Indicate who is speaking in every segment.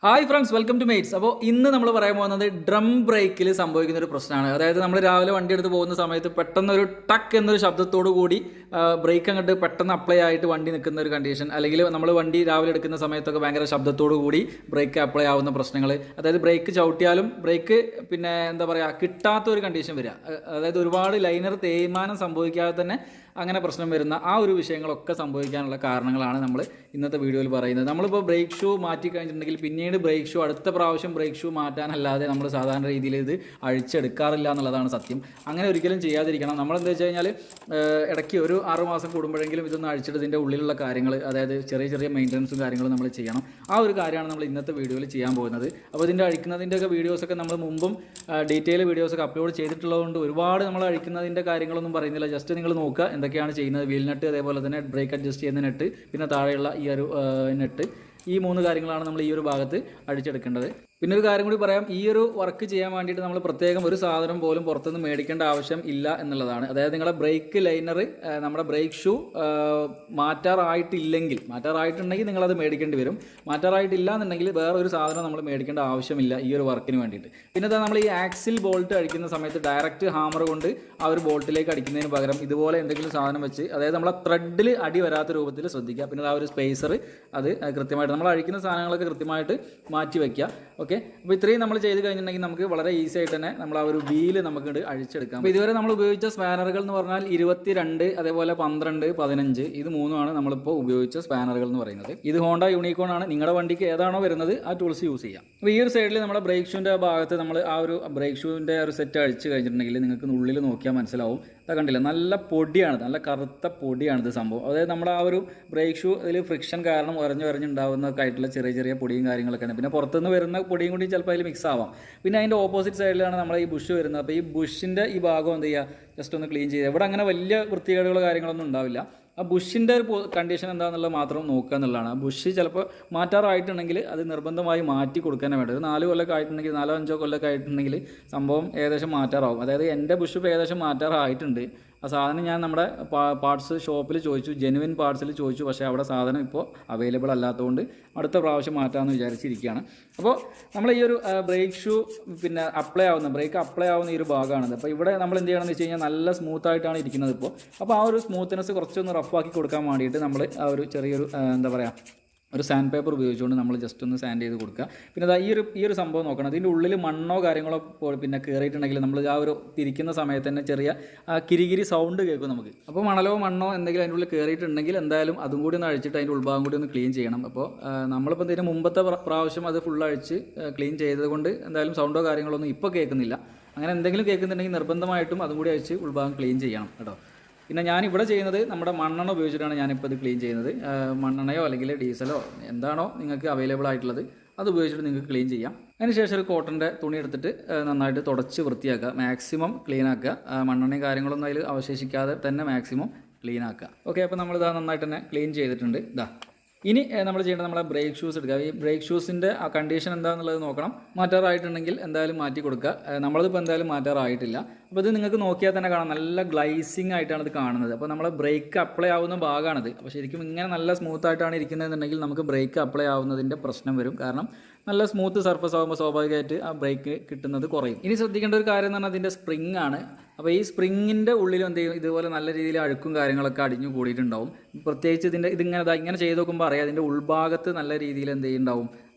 Speaker 1: Hi friends, welcome to mates. അപ്പോൾ ഇന്ന് നമ്മൾ പറയാൻ പോകുന്നത് ഡ്രം ബ്രേക്കിൽ സംഭവിക്കുന്ന ഒരു പ്രശ്നമാണ്. അതായത് നമ്മൾ രാവിലെ വണ്ടി എടുത്ത് പോകുന്ന സമയത്ത് പെട്ടെന്ന് ഒരു ടക്ക് എന്നൊരു ശബ്ദത്തോടു കൂടി ബ്രേക്ക് അങ്ങോട്ട് പെട്ടെന്ന് അപ്ലൈ ആയിട്ട് വണ്ടി നിൽക്കുന്ന ഒരു കണ്ടീഷൻ, അല്ലെങ്കിൽ നമ്മൾ വണ്ടി രാവിലെ എടുക്കുന്ന സമയത്തൊക്കെ ഭയങ്കര ശബ്ദത്തോടു കൂടി ബ്രേക്ക് അപ്ലൈ ആവുന്ന പ്രശ്നങ്ങൾ, അതായത് ബ്രേക്ക് ചവിട്ടിയാലും ബ്രേക്ക് പിന്നെ എന്താ പറയുക കിട്ടാത്ത ഒരു കണ്ടീഷൻ വരിക, അതായത് ഒരുപാട് ലൈനർ തേയ്മാനം സംഭവിക്കാതെ തന്നെ അങ്ങനെ പ്രശ്നം വരുന്ന ആ ഒരു വിഷയങ്ങളൊക്കെ സംഭവിക്കാനുള്ള കാരണങ്ങളാണ് നമ്മൾ ഇന്നത്തെ വീഡിയോയിൽ പറയുന്നത്. നമ്മളിപ്പോൾ ബ്രേക്ക് ഷൂ മാറ്റി കഴിഞ്ഞിട്ടുണ്ടെങ്കിൽ പിന്നീട് ബ്രേക്ക് ഷൂ അടുത്ത പ്രാവശ്യം ബ്രേക്ക് ഷൂ മാറ്റാനല്ലാതെ നമ്മൾ സാധാരണ രീതിയിൽ ഇത് അഴിച്ചെടുക്കാറില്ല എന്നുള്ളതാണ് സത്യം. അങ്ങനെ ഒരിക്കലും ചെയ്യാതിരിക്കണം. നമ്മളെന്താ വെച്ച് കഴിഞ്ഞാൽ ഇടയ്ക്ക് ഒരു 6 മാസം കൂടുമ്പോഴെങ്കിലും ഇതൊന്ന് അഴിച്ചിട്ട് ഇതിൻ്റെ ഉള്ളിലുള്ള കാര്യങ്ങൾ, അതായത് ചെറിയ ചെറിയ മെയിൻ്റനൻസും കാര്യങ്ങളും നമ്മൾ ചെയ്യണം. ആ ഒരു കാര്യമാണ് നമ്മൾ ഇന്നത്തെ വീഡിയോയിൽ ചെയ്യാൻ പോകുന്നത്. അപ്പോൾ ഇതിൻ്റെ അഴിക്കുന്നതിൻ്റെയൊക്കെ വീഡിയോസൊക്കെ നമ്മൾ മുമ്പും ഡീറ്റെയിൽ വീഡിയോസൊക്കെ അപ്ലോഡ് ചെയ്തിട്ടുള്ളതുകൊണ്ട് ഒരുപാട് നമ്മൾ അഴിക്കുന്നതിൻ്റെ കാര്യങ്ങളൊന്നും പറയുന്നില്ല. ജസ്റ്റ് നിങ്ങൾ നോക്കുക എന്തൊക്കെയാണ് ചെയ്യുന്നത്. വീൽ നെറ്റ്, അതേപോലെ തന്നെ ബ്രേക്ക് അഡ്ജസ്റ്റ് ചെയ്യുന്ന നെറ്റ്, പിന്നെ താഴെയുള്ള ഈ ഒരു നെറ്റ്, ഈ 3 കാര്യങ്ങളാണ് നമ്മൾ ഈ ഒരു ഭാഗത്ത് അഴിച്ചെടുക്കേണ്ടത്. പിന്നെ ഒരു കാര്യം കൂടി പറയാം, ഈ ഒരു വർക്ക് ചെയ്യാൻ വേണ്ടിയിട്ട് നമ്മൾ പ്രത്യേകം ഒരു സാധനം പോലും പുറത്തുനിന്ന് മേടിക്കേണ്ട ആവശ്യം ഇല്ല എന്നുള്ളതാണ്. അതായത് നിങ്ങളുടെ ബ്രേക്ക് ലൈനർ, നമ്മുടെ ബ്രേക്ക് ഷൂ മാറ്റാറായിട്ടുണ്ടെങ്കിൽ നിങ്ങളത് മേടിക്കേണ്ടി വരും. മാറ്റാറായിട്ടില്ല എന്നുണ്ടെങ്കിൽ വേറെ ഒരു സാധനം നമ്മൾ മേടിക്കേണ്ട ആവശ്യമില്ല ഈ ഒരു വർക്കിന് വേണ്ടിയിട്ട്. പിന്നെ നമ്മൾ ഈ ആക്സിൽ ബോൾട്ട് അടിക്കുന്ന സമയത്ത് ഡയറക്റ്റ് ഹാമർ കൊണ്ട് ആ ഒരു ബോൾട്ടിലേക്ക് അടിക്കുന്നതിന് പകരം ഇതുപോലെ എന്തെങ്കിലും സാധനം വെച്ച്, അതായത് നമ്മളെ ത്രെഡിൽ അടി വരാത്ത രൂപത്തിൽ ശ്രദ്ധിക്കുക. പിന്നെ ആ ഒരു സ്പേസർ അത് കൃത്യമായിട്ട് നമ്മൾ അഴിക്കുന്ന സാധനങ്ങളൊക്കെ കൃത്യമായിട്ട് മാറ്റി വയ്ക്കുക. ഓക്കെ, അപ്പോൾ ഇത്രയും നമ്മൾ ചെയ്ത് കഴിഞ്ഞിട്ടുണ്ടെങ്കിൽ നമുക്ക് വളരെ ഈസി ആയിട്ട് തന്നെ നമ്മൾ ആ ഒരു വീല് നമുക്ക് അഴിച്ചെടുക്കാം. അപ്പോൾ ഇതുവരെ നമ്മൾ ഉപയോഗിച്ച സ്പാനറുകൾ എന്ന് പറഞ്ഞാൽ 22, അതേപോലെ 12, 15, ഇത് 3ആണ് നമ്മളിപ്പോൾ ഉപയോഗിച്ച സ്പാനറുകൾ എന്ന് പറയുന്നത്. ഇത് ഹോണ്ട യൂണിക്കോൺ ആണ്. നിങ്ങളുടെ വണ്ടിക്ക് ഏതാണോ വരുന്നത് ആ ടൂൾസ് യൂസ് ചെയ്യാം. അപ്പോൾ ഈ ഒരു സൈഡിൽ നമ്മുടെ ബ്രേക്ക് ഷൂവിൻ്റെ ഭാഗത്ത് നമ്മൾ ആ ഒരു ബ്രേക്ക് ഷൂവിൻ്റെ ഒരു സെറ്റ് അഴിച്ച് കഴിഞ്ഞിട്ടുണ്ടെങ്കിൽ നിങ്ങൾക്ക് ഉള്ളിൽ നോക്കിയാൽ മനസ്സിലാവും. അത് കണ്ടില്ല, നല്ല പൊടിയാണ്, നല്ല കറുത്ത പൊടിയാണ് ഇത് സംഭവം. അതായത് നമ്മുടെ ആ ഒരു ബ്രേക്ക് ഷൂ ഇതിൽ ഫ്രിക്ഷൻ കാരണം ഉറഞ്ഞുണ്ടാകുന്നതൊക്കെ ആയിട്ടുള്ള ചെറിയ ചെറിയ പൊടിയും കാര്യങ്ങളൊക്കെയാണ്. പിന്നെ പുറത്തുനിന്ന് വരുന്ന പൊടിയും കൂടി ചിലപ്പോൾ അതിൽ മിക്സ് ആവാം. പിന്നെ അതിൻ്റെ ഓപ്പോസിറ്റ് സൈഡിലാണ് നമ്മുടെ ഈ ബുഷ് വരുന്നത്. അപ്പോൾ ഈ ബുഷിൻ്റെ ഈ ഭാഗം എന്ത് ചെയ്യുക, ജസ്റ്റ് ഒന്ന് ക്ലീൻ ചെയ്യുക. ഇവിടെ അങ്ങനെ വലിയ വൃത്തികേടുകളോ കാര്യങ്ങളൊന്നും ഉണ്ടാവില്ല. ആ ബുഷിൻ്റെ ഒരു കണ്ടീഷൻ എന്താണെന്നുള്ളത് മാത്രം നോക്കുക എന്നുള്ളതാണ്. ആ ബുഷ് ചിലപ്പോൾ മാറ്റാറായിട്ടുണ്ടെങ്കിൽ അത് നിർബന്ധമായി മാറ്റി കൊടുക്കാനേ വേണ്ടത്. 4 കൊല്ലമൊക്കെ ആയിട്ടുണ്ടെങ്കിൽ, 4-5 കൊല്ലമൊക്കെ ആയിട്ടുണ്ടെങ്കിൽ സംഭവം ഏകദേശം മാറ്റാറാവും. അതായത് എൻ്റെ ബുഷ് ഇപ്പോൾ ഏകദേശം മാറ്റാറായിട്ടുണ്ട്. ആ സാധനം ഞാൻ നമ്മുടെ പാർട്സ് ഷോപ്പിൽ ചോദിച്ചു, ജെനുവിൻ പാർട്സിൽ ചോദിച്ചു. പക്ഷേ അവിടെ സാധനം ഇപ്പോൾ അവൈലബിൾ അല്ലാത്തതുകൊണ്ട് അടുത്ത പ്രാവശ്യം മാറ്റാമെന്ന് വിചാരിച്ചിരിക്കുകയാണ്. അപ്പോൾ നമ്മൾ ഈ ഒരു ബ്രേക്ക് ഷൂ പിന്നെ ബ്രേക്ക് അപ്ലൈ ആവുന്ന ഈ ഒരു ഭാഗമാണിത്. അപ്പോൾ ഇവിടെ നമ്മൾ എന്ത് ചെയ്യണമെന്ന് വെച്ച് കഴിഞ്ഞാൽ നല്ല സ്മൂത്തായിട്ടാണ് ഇരിക്കുന്നത് ഇപ്പോൾ. അപ്പോൾ ആ ഒരു സ്മൂത്ത്നെസ് കുറച്ചൊന്ന് റഫാക്കി കൊടുക്കാൻ വേണ്ടിയിട്ട് നമ്മൾ ആ ഒരു ചെറിയൊരു എന്താ പറയുക, ഒരു സാൻഡ് പേപ്പർ ഉപയോഗിച്ചുകൊണ്ട് നമ്മൾ ജസ്റ്റ് ഒന്ന് സാൻഡ് ചെയ്ത് കൊടുക്കുക. പിന്നെ ഈ ഒരു സംഭവം നോക്കണം. ഇതിൻ്റെ ഉള്ളിൽ മണ്ണോ കാര്യങ്ങളോ പിന്നെ കയറിയിട്ടുണ്ടെങ്കിൽ നമ്മൾ ആ ഒരു തിരിക്കുന്ന സമയത്ത് തന്നെ ചെറിയ കിരികിരി സൗണ്ട് കേൾക്കും നമുക്ക്. അപ്പോൾ മണലോ മണ്ണോ എന്തെങ്കിലും അതിൻ്റെ ഉള്ളിൽ കയറിയിട്ടുണ്ടെങ്കിൽ എന്തായാലും അതും കൂടി ഒന്ന് അഴിച്ചിട്ട് അതിൻ്റെ ഉൾഭാഗം കൂടി ഒന്ന് ക്ലീൻ ചെയ്യണം. അപ്പോൾ നമ്മളിപ്പോൾ ഇതിന് മുമ്പത്തെ പ്രാവശ്യം അത് ഫുൾ അഴിച്ച് ക്ലീൻ ചെയ്തത് കൊണ്ട് എന്തായാലും സൗണ്ടോ കാര്യങ്ങളോ ഒന്നും ഇപ്പോൾ കേൾക്കുന്നില്ല. അങ്ങനെ എന്തെങ്കിലും കേൾക്കുന്നുണ്ടെങ്കിൽ നിർബന്ധമായിട്ടും അതും കൂടി അഴിച്ച് ഉൾഭാഗം ക്ലീൻ ചെയ്യണം കേട്ടോ. പിന്നെ ഞാനിവിടെ ചെയ്യുന്നത് നമ്മുടെ മണ്ണെണ്ണ ഉപയോഗിച്ചിട്ടാണ് ഞാനിപ്പോൾ ഇത് ക്ലീൻ ചെയ്യുന്നത്. മണ്ണെണ്ണയോ അല്ലെങ്കിൽ ഡീസലോ എന്താണോ നിങ്ങൾക്ക് അവൈലബിൾ ആയിട്ടുള്ളത് അത് ഉപയോഗിച്ചിട്ട് നിങ്ങൾക്ക് ക്ലീൻ ചെയ്യാം. അതിനുശേഷം ഒരു കോട്ടൻ്റെ തുണി എടുത്തിട്ട് നന്നായിട്ട് തുടച്ച് വൃത്തിയാക്കുക, മാക്സിമം ക്ലീൻ ആക്കുക. മണ്ണെണ്ണയും കാര്യങ്ങളൊന്നും അതിൽ അവശേഷിക്കാതെ തന്നെ മാക്സിമം ക്ലീൻ ആക്കുക. ഓക്കെ, അപ്പോൾ നമ്മളിതാ നന്നായിട്ട് തന്നെ ക്ലീൻ ചെയ്തിട്ടുണ്ട്. ഇനി നമ്മൾ ചെയ്യേണ്ടത് നമ്മളെ ബ്രേക്ക് ഷൂസ് എടുക്കുക. ഈ ബ്രേക്ക് ഷൂസിൻ്റെ ആ കണ്ടീഷൻ എന്താണെന്നുള്ളത് നോക്കണം. മാറ്റാറായിട്ടുണ്ടെങ്കിൽ എന്തായാലും മാറ്റി കൊടുക്കുക. നമ്മളതിപ്പോൾ എന്തായാലും മാറ്റാറായിട്ടില്ല. അപ്പോൾ ഇത് നിങ്ങൾക്ക് നോക്കിയാൽ തന്നെ കാണാം, നല്ല ഗ്ലൈസിങ് ആയിട്ടാണ് ഇത് കാണുന്നത്. അപ്പോൾ നമ്മൾ ബ്രേക്ക് അപ്ലൈ ആവുന്ന ഭാഗമാണിത്. അപ്പോൾ ശരിക്കും ഇങ്ങനെ നല്ല സ്മൂത്തായിട്ടാണ് ഇരിക്കുന്നതെന്നുണ്ടെങ്കിൽ നമുക്ക് ബ്രേക്ക് അപ്ലൈ ആവുന്നതിൻ്റെ പ്രശ്നം വരും. കാരണം നല്ല സ്മൂത്ത് സർഫസ് ആകുമ്പോൾ സ്വാഭാവികമായിട്ട് ആ ബ്രേക്ക് കിട്ടുന്നത് കുറയും. ഇനി ശ്രദ്ധിക്കേണ്ട ഒരു കാര്യം എന്ന് പറഞ്ഞാൽ അതിൻ്റെ സ്പ്രിങ് ആണ്. അപ്പോൾ ഈ സ്പ്രിങ്ങിൻ്റെ ഉള്ളിൽ എന്ത് ചെയ്യും, ഇതുപോലെ നല്ല രീതിയിൽ അഴുക്കും കാര്യങ്ങളൊക്കെ അടിഞ്ഞു കൂടിയിട്ടുണ്ടാവും. പ്രത്യേകിച്ച് ഇങ്ങനെ ചെയ്ത് നോക്കുമ്പോൾ അറിയാം, അതിൻ്റെ ഉൾഭാഗത്ത് നല്ല രീതിയിൽ എന്ത് ചെയ്യുന്നുണ്ടാവും,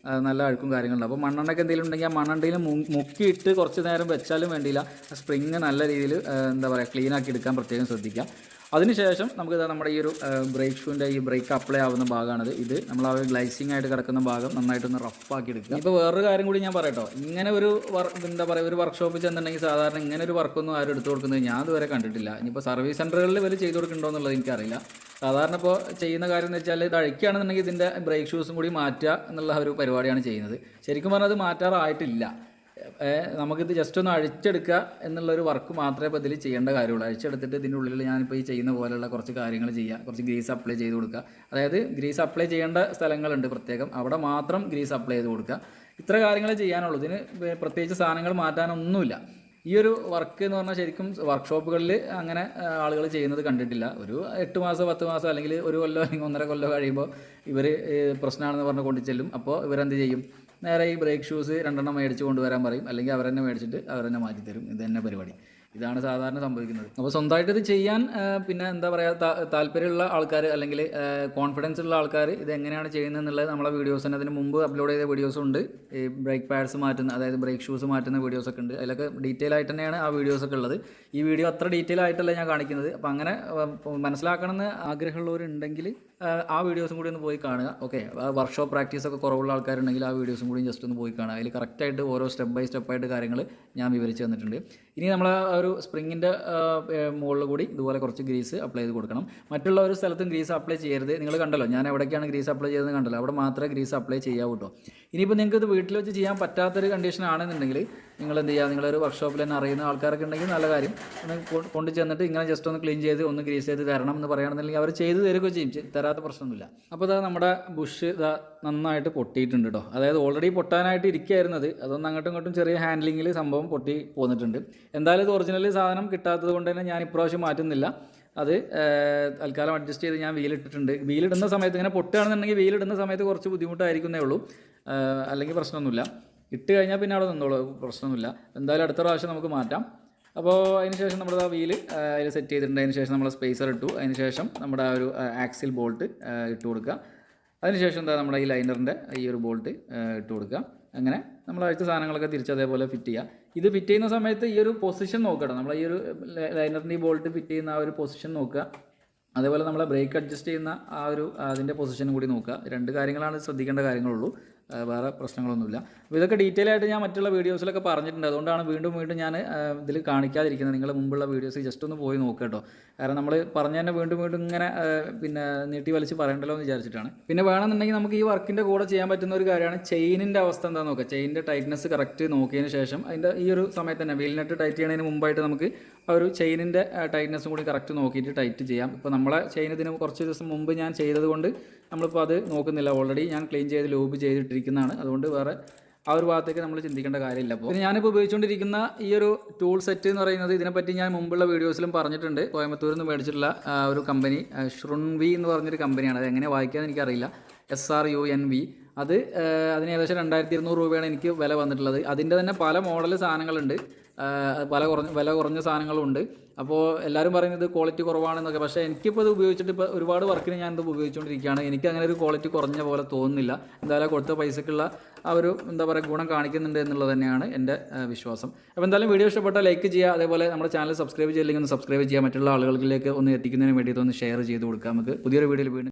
Speaker 1: നല്ല അഴുക്കും കാര്യങ്ങളുണ്ടാവും. അപ്പോൾ മണ്ണെണ്ണൊക്കെ എന്തെങ്കിലും ഉണ്ടെങ്കിൽ ആ മണ്ണെണ്ണയിൽ മുക്കിയിട്ട് കുറച്ച് നേരം വെച്ചാലും വേണ്ടിയില്ല, സ്പ്രിങ് നല്ല രീതിയിൽ എന്താ പറയുക ക്ലീൻ ആക്കി എടുക്കാൻ പ്രത്യേകം ശ്രദ്ധിക്കാം. അതിനുശേഷം നമുക്ക് നമ്മുടെ ഈ ഒരു ബ്രേക്ക് ഷൂവിൻ്റെ ഈ ബ്രേക്ക് അപ്ലൈ ആവുന്ന ഭാഗമാണിത്. ഇത് നമ്മൾ ആ ഒരു ഗ്ലൈസിങ് ആയിട്ട് കിടക്കുന്ന ഭാഗം നന്നായിട്ടൊന്ന് റഫാക്കി എടുക്കുക. ഇപ്പോൾ വേറൊരു കാര്യം കൂടി ഞാൻ പറയട്ടോ, ഇങ്ങനെ ഒരു എന്താ പറയുക, ഒരു വർക്ക്ഷോപ്പിൽ ചെന്നിട്ടുണ്ടെങ്കിൽ സാധാരണ ഇങ്ങനെ ഒരു വർക്കൊന്നും ആരും എടുത്തു കൊടുക്കുന്നത് ഞാൻ ഇതുവരെ കണ്ടിട്ടില്ല. ഇനിയിപ്പോൾ സർവീസ് സെൻ്ററുകളിൽ ഇവർ ചെയ്ത് കൊടുക്കുന്നുണ്ടോ എന്നുള്ളത് എനിക്കറിയില്ല. സാധാരണ ഇപ്പോൾ ചെയ്യുന്ന കാര്യം എന്ന് വെച്ചാൽ ഇത് അഴിക്കുകയാണെന്നുണ്ടെങ്കിൽ ഇതിൻ്റെ ബ്രേക്ക് ഷൂസും കൂടി മാറ്റുക എന്നുള്ള ഒരു പരിപാടിയാണ് ചെയ്യുന്നത്. ശരിക്കും പറഞ്ഞാൽ അത് മാറ്റാറായിട്ടില്ല. നമുക്കിത് ജസ്റ്റ് ഒന്ന് അഴിച്ചെടുക്കുക എന്നുള്ളൊരു വർക്ക് മാത്രമേ ഇപ്പോൾ ഇതിൽ ചെയ്യേണ്ട കാര്യമുള്ളൂ. അഴിച്ചെടുത്തിട്ട് ഇതിൻ്റെ ഉള്ളിൽ ഞാനിപ്പോൾ ഈ ചെയ്യുന്ന പോലെയുള്ള കുറച്ച് കാര്യങ്ങൾ ചെയ്യുക, കുറച്ച് ഗ്രീസ് അപ്ലൈ ചെയ്ത് കൊടുക്കുക. അതായത് ഗ്രീസ് അപ്ലൈ ചെയ്യേണ്ട സ്ഥലങ്ങളുണ്ട് പ്രത്യേകം, അവിടെ മാത്രം ഗ്രീസ് അപ്ലൈ ചെയ്ത് കൊടുക്കുക. ഇത്ര കാര്യങ്ങൾ ചെയ്യാനുള്ളൂ. ഇതിന് പ്രത്യേകിച്ച് സാധനങ്ങൾ മാറ്റാനൊന്നുമില്ല. ഈ ഒരു വർക്ക് എന്ന് പറഞ്ഞാൽ ശരിക്കും വർക്ക്ഷോപ്പുകളിൽ അങ്ങനെ ആളുകൾ ചെയ്യുന്നത് കണ്ടിട്ടില്ല. ഒരു 8 മാസം 10 മാസം അല്ലെങ്കിൽ ഒരു കൊല്ലം അല്ലെങ്കിൽ 1.5 കൊല്ലം കഴിയുമ്പോൾ ഇവർ പ്രശ്നമാണെന്ന് പറഞ്ഞ് കൊണ്ടു ചെല്ലും. അപ്പോൾ ഇവരെന്ത് ചെയ്യും, നേരെ ഈ ബ്രേക്ക് ഷൂസ് 2 മേടിച്ച് കൊണ്ടുവരാൻ പറയും, അല്ലെങ്കിൽ അവർ തന്നെ മേടിച്ചിട്ട് അവർ തന്നെ മാറ്റി തരും. ഇത് തന്നെ പരിപാടി. ഇതാണ് സാധാരണ സംഭവിക്കുന്നത്. അപ്പോൾ സ്വന്തമായിട്ട് ഇത് ചെയ്യാൻ പിന്നെ എന്താ പറയുക, താല്പര്യമുള്ള ആൾക്കാർ അല്ലെങ്കിൽ കോൺഫിഡൻസ് ഉള്ള ആൾക്കാർ ഇത് എങ്ങനെയാണ് ചെയ്യുന്നത് എന്നുള്ളത് നമ്മളെ വീഡിയോസ് തന്നെ അതിന് മുമ്പ് അപ്ലോഡ് ചെയ്ത വീഡിയോസും ഉണ്ട്. ഈ ബ്രേക്ക് പാഡ്സ് മാറ്റുന്ന, അതായത് ബ്രേക്ക് ഷൂസ് മാറ്റുന്ന വീഡിയോസൊക്കെ ഉണ്ട്. അതിലൊക്കെ ഡീറ്റെയിൽ ആയിട്ട് തന്നെയാണ് ആ വീഡിയോസൊക്കെ ഉള്ളത്. ഈ വീഡിയോ അത്ര ഡീറ്റെയിൽ ആയിട്ടല്ല ഞാൻ കാണിക്കുന്നത്. അപ്പോൾ അങ്ങനെ മനസ്സിലാക്കണമെന്ന് ആഗ്രഹമുള്ളവരുണ്ടെങ്കിൽ ആ വീഡിയോസും കൂടി ഒന്ന് പോയി കാണുക. ഓക്കെ, വർക്ക്ഷോപ്പ് പ്രാക്ടീസൊക്കെ കുറവുള്ള ആൾക്കാരുണ്ടെങ്കിൽ ആ വീഡിയോസും കൂടി ജസ്റ്റ് ഒന്ന് പോയി കാണുക. അതിൽ കറക്റ്റായിട്ട് ഓരോ സ്റ്റെപ്പ് ബൈ സ്റ്റെപ്പായിട്ട് കാര്യങ്ങൾ ഞാൻ വിവരിച്ച് തന്നിട്ടുണ്ട്. ഇനി നമ്മൾ ഒരു സ്പ്രിങ്ങിൻ്റെ മുകളിൽ കൂടി ഇതുപോലെ കുറച്ച് ഗ്രീസ് അപ്ലൈ ചെയ്ത് കൊടുക്കണം. മറ്റുള്ള ഒരു സ്ഥലത്തും ഗ്രീസ് അപ്ലൈ ചെയ്യരുത്. നിങ്ങൾ കണ്ടല്ലോ ഞാൻ എവിടേക്കാണ് ഗ്രീസ് അപ്ലൈ ചെയ്തതെന്ന് കണ്ടല്ലോ, അവിടെ മാത്രമേ ഗ്രീസ് അപ്ലൈ ചെയ്യാവൂ കേട്ടോ. ഇനിയിപ്പോൾ നിങ്ങൾക്ക് ഇത് വീട്ടിൽ വെച്ച് ചെയ്യാൻ പറ്റാത്തൊരു കണ്ടീഷൻ ആണെന്നുണ്ടെങ്കിൽ നിങ്ങൾ എന്ത് ചെയ്യുക, നിങ്ങളൊരു വർക്ക്ഷോപ്പിൽ തന്നെ അറിയുന്ന ആൾക്കാരൊക്കെ ഉണ്ടെങ്കിൽ നല്ല കാര്യം, ഒന്ന് കൊണ്ട് ചെന്നിട്ട് ഇങ്ങനെ ജസ്റ്റ് ഒന്ന് ക്ലീൻ ചെയ്ത് ഒന്ന് ഗ്രീസ് ചെയ്ത് തരണം എന്ന് പറയുകയാണെന്നുണ്ടെങ്കിൽ അവർ ചെയ്ത് തരുകയോ ചെയ്യും, തരാത്ത പ്രശ്നമൊന്നുമില്ല. അപ്പോൾ ഇതാ നമ്മുടെ ബുഷ് ഇതാ നന്നായിട്ട് പൊട്ടിയിട്ടുണ്ട് കേട്ടോ. അതായത് ഓൾറെഡി പൊട്ടാനായിട്ട് ഇരിക്കുകയായിരുന്നത്, അതൊന്ന് അങ്ങോട്ടും ഇങ്ങോട്ടും ചെറിയ ഹാൻഡ്ലിങ്ങിൽ സംഭവം പൊട്ടി പോന്നിട്ടുണ്ട്. എന്തായാലും ഇത് ഒറിജിനൽ സാധനം കിട്ടാത്തത് കൊണ്ട് തന്നെ ഞാൻ ഇപ്രാവശ്യം മാറ്റുന്നില്ല. അത് തൽക്കാലം അഡ്ജസ്റ്റ് ചെയ്ത് ഞാൻ വീലിട്ടിട്ടുണ്ട്. വീലിടുന്ന സമയത്ത് ഇങ്ങനെ പൊട്ടുകയാണെന്നുണ്ടെങ്കിൽ വീലിടുന്ന സമയത്ത് കുറച്ച് ബുദ്ധിമുട്ടായിരിക്കുന്നേ ഉള്ളൂ, അല്ലെങ്കിൽ പ്രശ്നമൊന്നുമില്ല. ഇട്ട് കഴിഞ്ഞാൽ പിന്നെ അവിടെ നിന്നോളൂ, പ്രശ്നമൊന്നുമില്ല. എന്തായാലും അടുത്ത പ്രാവശ്യം നമുക്ക് മാറ്റാം. അപ്പോൾ അതിന് ശേഷം നമ്മൾ ആ വീല് അതിൽ സെറ്റ് ചെയ്തിട്ടുണ്ട്. അതിന് ശേഷം നമ്മൾ സ്പേസർ ഇട്ടു. അതിന് ശേഷം നമ്മുടെ ആ ഒരു ആക്സിൽ ബോൾട്ട് ഇട്ട് കൊടുക്കുക. അതിനുശേഷം എന്താ നമ്മുടെ ഈ ലൈനറിൻ്റെ ഈ ഒരു ബോൾട്ട് ഇട്ട് കൊടുക്കുക. അങ്ങനെ നമ്മൾ അഴിച്ച സാധനങ്ങളൊക്കെ തിരിച്ച് അതേപോലെ ഫിറ്റ് ചെയ്യുക. ഇത് ഫിറ്റ് ചെയ്യുന്ന സമയത്ത് ഈ ഒരു പൊസിഷൻ നോക്കണം. നമ്മൾ ഈ ഒരു ലൈനറിൻ്റെ ഈ ബോൾട്ട് ഫിറ്റ് ചെയ്യുന്ന ആ ഒരു പൊസിഷൻ നോക്കുക. അതേപോലെ നമ്മളെ ബ്രേക്ക് അഡ്ജസ്റ്റ് ചെയ്യുന്ന ആ ഒരു അതിൻ്റെ പൊസിഷനും കൂടി നോക്കുക. 2 കാര്യങ്ങളാണ് ശ്രദ്ധിക്കേണ്ട കാര്യങ്ങളുള്ളൂ, വേറെ പ്രശ്നങ്ങളൊന്നുമില്ല. അപ്പോൾ ഇതൊക്കെ ഡീറ്റെയിൽ ആയിട്ട് ഞാൻ മറ്റുള്ള വീഡിയോസിലൊക്കെ പറഞ്ഞിട്ടുണ്ട്. അതുകൊണ്ടാണ് വീണ്ടും ഞാൻ ഇതിൽ കാണിക്കാതിരിക്കുന്നത്. നിങ്ങളുടെ മുമ്പുള്ള വീഡിയോസ് ജസ്റ്റ് ഒന്ന് പോയി നോക്കുക കേട്ടോ. കാരണം നമ്മൾ പറഞ്ഞു തന്നെ വീണ്ടും ഇങ്ങനെ പിന്നെ നീട്ടി വലിച്ച് പറയണ്ടല്ലോ എന്ന് വിചാരിച്ചിട്ടാണ്. പിന്നെ വേണമെന്നുണ്ടെങ്കിൽ നമുക്ക് ഈ വർക്കിൻ്റെ കൂടെ ചെയ്യാൻ പറ്റുന്ന ഒരു കാര്യമാണ് ചെയിനിൻ്റെ അവസ്ഥ എന്താണെന്ന് നോക്കുക. ചെയിനിൻ്റെ ടൈറ്റ്നസ് കറക്റ്റ് നോക്കിയതിന് ശേഷം അതിൻ്റെ ഈ ഒരു സമയത്ത് തന്നെ വീൽ നെറ്റ് ടൈറ്റ് ചെയ്യുന്നതിന് മുമ്പായിട്ട് നമുക്ക് ആ ഒരു ചെയിനിൻ്റെ ടൈറ്റ്നസ്സും കൂടി കറക്റ്റ് നോക്കിയിട്ട് ടൈറ്റ് ചെയ്യാം. ഇപ്പോൾ നമ്മളെ ചെയിൻ ഇതിന് കുറച്ച് ദിവസം മുമ്പ് ഞാൻ ചെയ്തത് കൊണ്ട് നമ്മളിപ്പോൾ അത് നോക്കുന്നില്ല. ഓൾറെഡി ഞാൻ ക്ലീൻ ചെയ്ത് ലൂബ് ചെയ്തിട്ടിരിക്കുന്നതാണ്. അതുകൊണ്ട് വേറെ ആ ഒരു ഭാഗത്തേക്ക് നമ്മൾ ചിന്തിക്കേണ്ട കാര്യമില്ല. അപ്പോൾ ഞാനിപ്പോൾ ഉപയോഗിച്ചുകൊണ്ടിരിക്കുന്ന ഈ ഒരു ടൂൾ സെറ്റ് എന്ന് പറയുന്നത്, ഇതിനെപ്പറ്റി ഞാൻ മുമ്പുള്ള വീഡിയോസിലും പറഞ്ഞിട്ടുണ്ട്. കോയമ്പത്തൂരിൽ നിന്ന് മേടിച്ചിട്ടുള്ള ഒരു കമ്പനി ഷ്രുൺവി എന്ന് പറഞ്ഞൊരു കമ്പനിയാണ്. അത് എങ്ങനെ വായിക്കാമെന്ന് എനിക്കറിയില്ല. SRUNV. അതിന് ഏകദേശം 2200 രൂപയാണ് എനിക്ക് വില വന്നിട്ടുള്ളത്. അതിൻ്റെ തന്നെ പല മോഡൽ സാധനങ്ങളുണ്ട്, വില കുറഞ്ഞ സാധനങ്ങളുണ്ട്. അപ്പോൾ എല്ലാവരും പറയുന്നത് ക്വാളിറ്റി കുറവാണെന്നൊക്കെ. പക്ഷേ എനിക്കിപ്പോൾ ഇത് ഉപയോഗിച്ചിട്ട് ഇപ്പോൾ ഒരുപാട് വർക്കിന് ഞാനിത് ഉപയോഗിച്ചുകൊണ്ടിരിക്കുകയാണ്. എനിക്ക് അങ്ങനെ ഒരു ക്വാളിറ്റി കുറഞ്ഞ പോലെ തോന്നുന്നില്ല. എന്തായാലും കൊടുത്ത പൈസക്കുള്ള ആ ഒരു എന്താ പറയുക ഗുണം കാണിക്കുന്നുണ്ട് എന്നുള്ളത് തന്നെയാണ് എൻ്റെ വിശ്വാസം. അപ്പോൾ എന്തായാലും വീഡിയോ ഇഷ്ടപ്പെട്ടാൽ ലൈക്ക് ചെയ്യുക. അതേപോലെ നമ്മുടെ ചാനൽ സബ്സ്ക്രൈബ് ചെയ്യില്ലെങ്കിൽ ഒന്ന് സബ്സ്ക്രൈബ് ചെയ്യുക. മറ്റുള്ള ആളുകളിലേക്ക് ഒന്ന് എത്തിക്കുന്നതിന് വേണ്ടിയിട്ട് ഒന്ന് ഷെയർ ചെയ്ത് കൊടുക്കുക. നമുക്ക് പുതിയൊരു വീഡിയോയിൽ വീണ്ടും